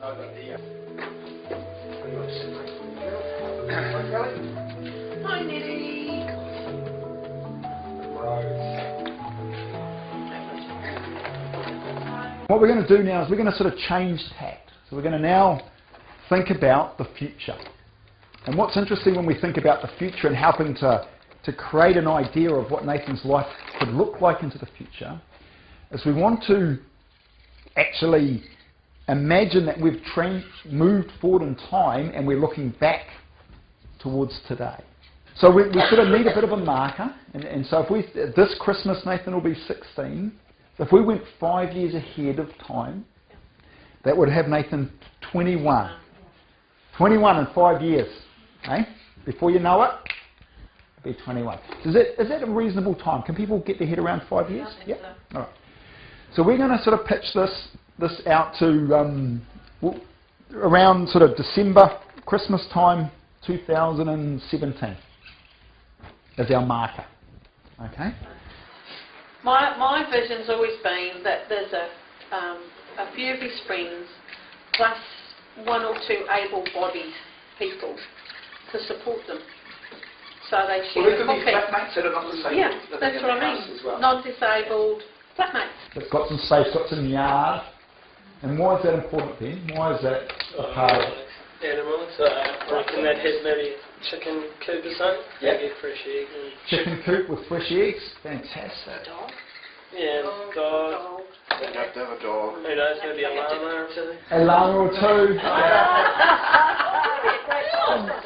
Hi, Nitty. What we're going to do now is we're going to sort of change tact. So we're going to now think about the future. And what's interesting when we think about the future and helping to create an idea of what Nathan's life could look like into the future is we want to actually imagine that we've moved forward in time and we're looking back towards today. So we sort of need a bit of a marker. And so if this Christmas Nathan will be 16. So if we went 5 years ahead of time, that would have Nathan 21. 21 in 5 years. Eh? Before you know it, it'll be 21. Is that a reasonable time? Can people get their head around 5 years? Yeah. All right. So we're going to sort of pitch this out to around sort of December, Christmas time, 2017 as our marker. Okay. My vision's always been that there's a few of his friends plus one or two able-bodied people to support them. So they share the coffee. Flatmates that are not disabled. Yeah, that's what I mean. Well. Non-disabled flatmates. It's got some space, got some yard. And why is that important then? Why is that a part of it? Animals, reckon that has maybe chicken coop or something. Yeah. Maybe fresh eggs. And Chicken coop with fresh eggs. Fantastic. Dog. yeah, dog. They'd have to have a dog. Who knows, maybe a llama or something. A llama or two.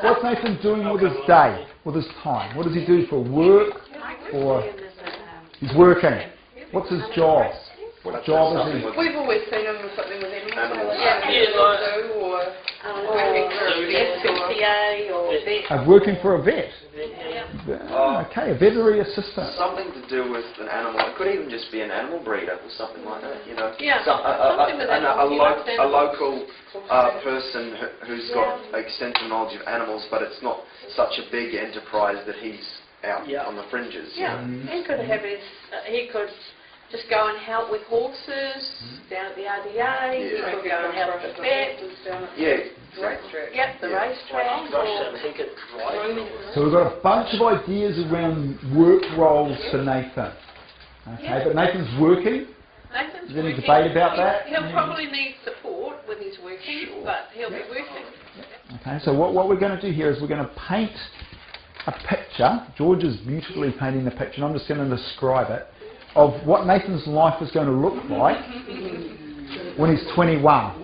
What's Nathan doing with his day, with his time? What does he do for work? Or he's working. What's his job? What job is he? We've always seen him with something with animals. SPCA or Working for a vet. Oh. Okay, a veterinary assistant. Something to do with an animal. It could even just be an animal breeder or something like that, you know. Yeah, a something with animals. local person who's got extensive knowledge of animals, but it's not such a big enterprise that he's out on the fringes. Yeah, he could have his. He could just go and help with horses down at the RDA. He could go and help at the vet. Yeah. Yep, the racetrack. He could ride. So we've got a bunch of ideas around work roles for Nathan. Okay, but Nathan's working. Nathan's Is there any working. debate about that? He'll probably need support with his working, but he'll be working. Okay, so what we're going to do here is we're going to paint a picture. George is beautifully painting the picture, and I'm just going to describe it, of what Nathan's life is going to look like when he's 21.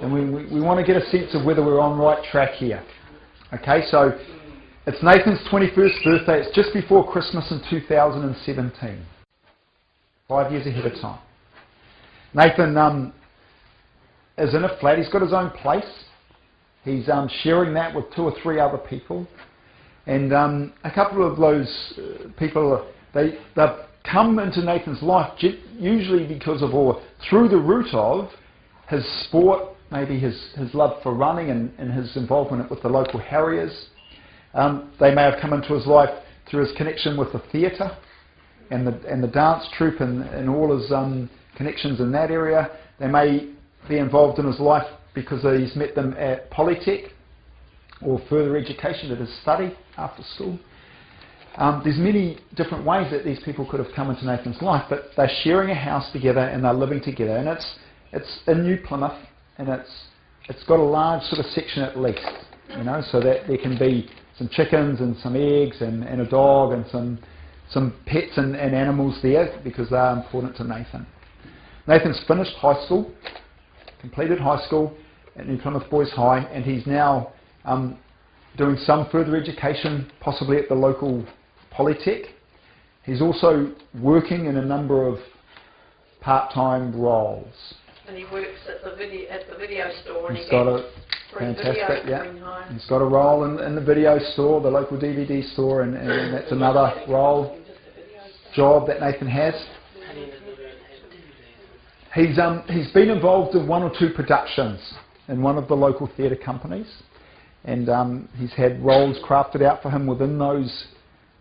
And we want to get a sense of whether we're on the right track here. Okay, so it's Nathan's 21st birthday. It's just before Christmas in 2017. 5 years ahead of time. Nathan is in a flat. He's got his own place. He's sharing that with 2 or 3 other people. And a couple of those people, they've come into Nathan's life usually because of or through the root of his sport, maybe his love for running and his involvement with the local Harriers. They may have come into his life through his connection with the theatre and the dance troupe and all his connections in that area. They may be involved in his life because he's met them at Polytech or further education at his study after school. There's many different ways that these people could have come into Nathan's life, but they're sharing a house together and they're living together. And it's in New Plymouth, and it's got a large sort of section at least, you know, so that there can be some chickens and some eggs and a dog and some pets and animals there because they are important to Nathan. Nathan's finished high school, completed high school at New Plymouth Boys High, and he's now doing some further education, possibly at the local Polytech. He's also working in a number of part-time roles. And he works at the video store. And He's got a fantastic, yeah. He's got a role in the video store, the local DVD store, and that's another role, job that Nathan has. He's been involved in 1 or 2 productions in one of the local theatre companies, and he's had roles crafted out for him within those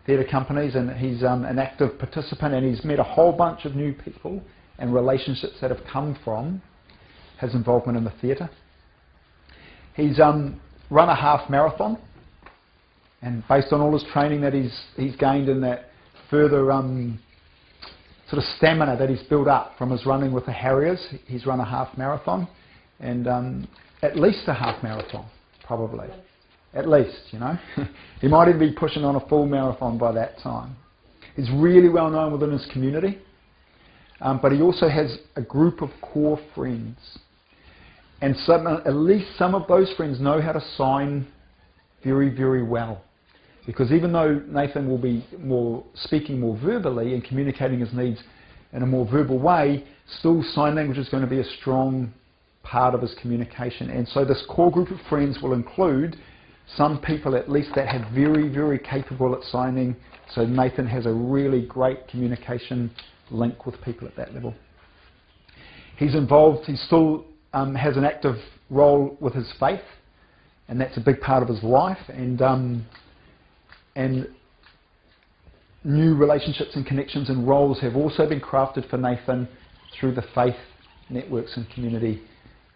theatre companies, and he's an active participant, and he's met a whole bunch of new people and relationships that have come from his involvement in the theatre. He's run a half marathon, and based on all his training that he's gained and that further sort of stamina that he's built up from his running with the Harriers, he's run a half marathon, and at least a half marathon, probably. At least, you know. He might even be pushing on a full marathon by that time. He's really well known within his community, but he also has a group of core friends. And at least some of those friends know how to sign very, very well. Because even though Nathan will be speaking more verbally and communicating his needs in a more verbal way, still sign language is going to be a strong part of his communication. And so this core group of friends will include some people at least that have very, very capable at signing. So Nathan has a really great communication link with people at that level. He's involved, he still has an active role with his faith, and that's a big part of his life. And new relationships and connections and roles have also been crafted for Nathan through the faith networks and community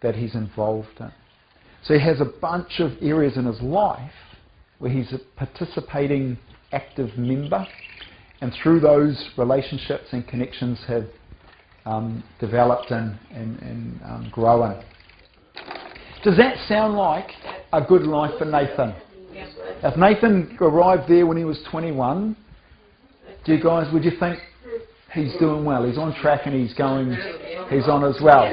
that he's involved in. So he has a bunch of areas in his life where he's a participating active member, and through those relationships and connections have developed and grown. Does that sound like a good life for Nathan? If Nathan arrived there when he was 21, do you guys, would you think he's doing well? He's on track and he's on as well.